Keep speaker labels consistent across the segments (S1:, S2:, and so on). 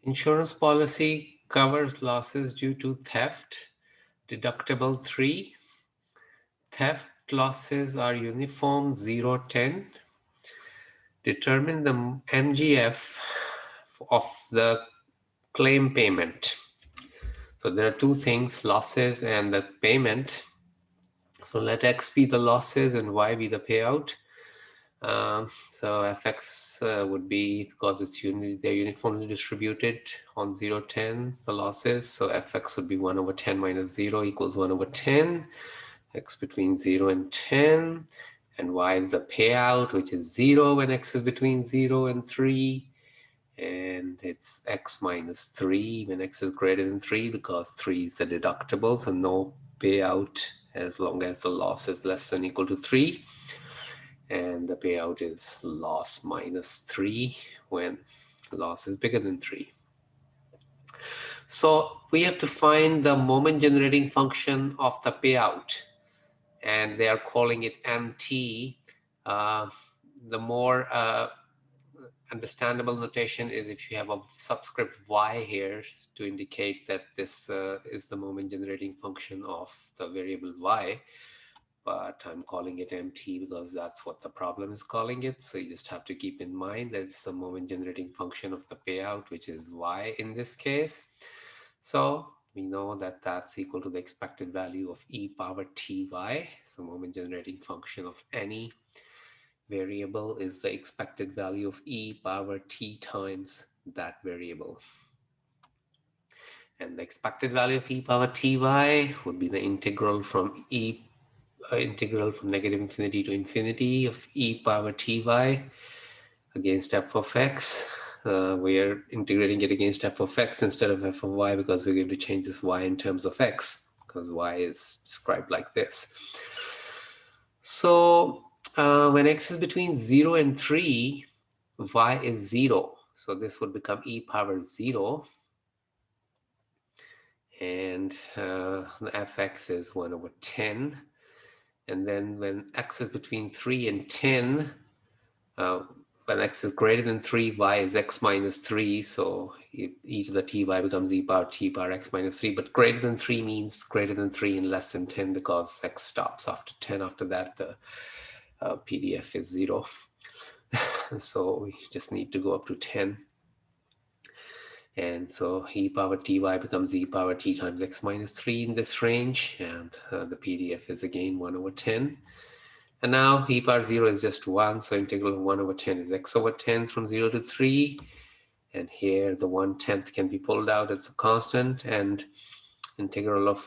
S1: Insurance policy covers losses due to theft. Deductible 3. Theft losses are uniform 0, 10. Determine the MGF of the claim payment. So there are two things, losses and the payment. So let X be the losses and Y be the payout. So fx would be, because they're uniformly distributed on 0, 10, the losses. So fx would be 1 over 10 minus 0 equals 1 over 10. X between 0 and 10. And y is the payout, which is 0 when x is between 0 and 3. And it's x minus 3 when x is greater than 3, because 3 is the deductible. So no payout as long as the loss is less than or equal to 3. And the payout is loss minus 3 when loss is bigger than 3. So we have to find the moment generating function of the payout, and they are calling it MT. The more understandable notation is if you have a subscript y here to indicate that this is the moment generating function of the variable y. But I'm calling it MT because that's what the problem is calling it. So you just have to keep in mind that it's the moment generating function of the payout, which is y in this case. So we know that that's equal to the expected value of e power ty. So moment generating function of any variable is the expected value of e power t times that variable. And the expected value of e power ty would be the integral from negative infinity to infinity of e power ty against f of x. We are integrating it against f of x instead of f of y because we're going to change this y in terms of x, because y is described like this. So when x is between 0 and 3, y is 0. So this would become e power 0. And the fx is 1 over 10. And then when x is between 3 and 10, when x is greater than 3, y is x minus 3. So e to the ty becomes e power t power x minus 3. But greater than 3 means greater than 3 and less than 10, because x stops after 10. After that, the PDF is 0. So we just need to go up to 10. And so e power ty becomes e power t times x minus 3 in this range. And the PDF is again 1 over 10. And now e power 0 is just 1. So integral of 1 over 10 is x over 10 from 0 to 3. And here the 1/10 can be pulled out. It's a constant. And integral of,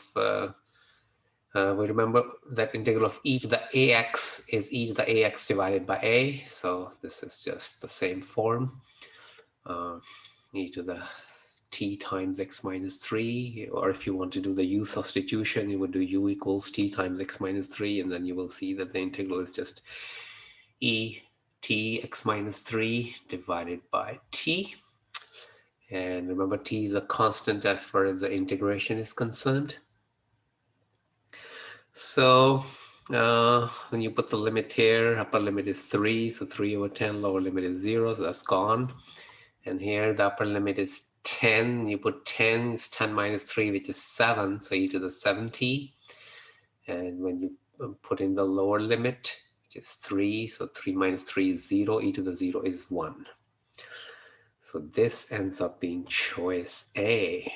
S1: we remember that integral of e to the ax is e to the ax divided by a. So this is just the same form. E to the t times x minus 3, or if you want to do the u substitution, you would do u equals t times x minus 3, and then you will see that the integral is just e t x minus 3 divided by t. And remember, t is a constant as far as the integration is concerned. So when you put the limit here, upper limit is 3, so 3 over 10, lower limit is 0, so that's gone. And here the upper limit is 10. You put 10, it's 10 minus 3, which is 7, so e to the 7t. And when you put in the lower limit, which is 3, so 3 minus 3 is 0, e to the 0 is 1. So this ends up being choice A.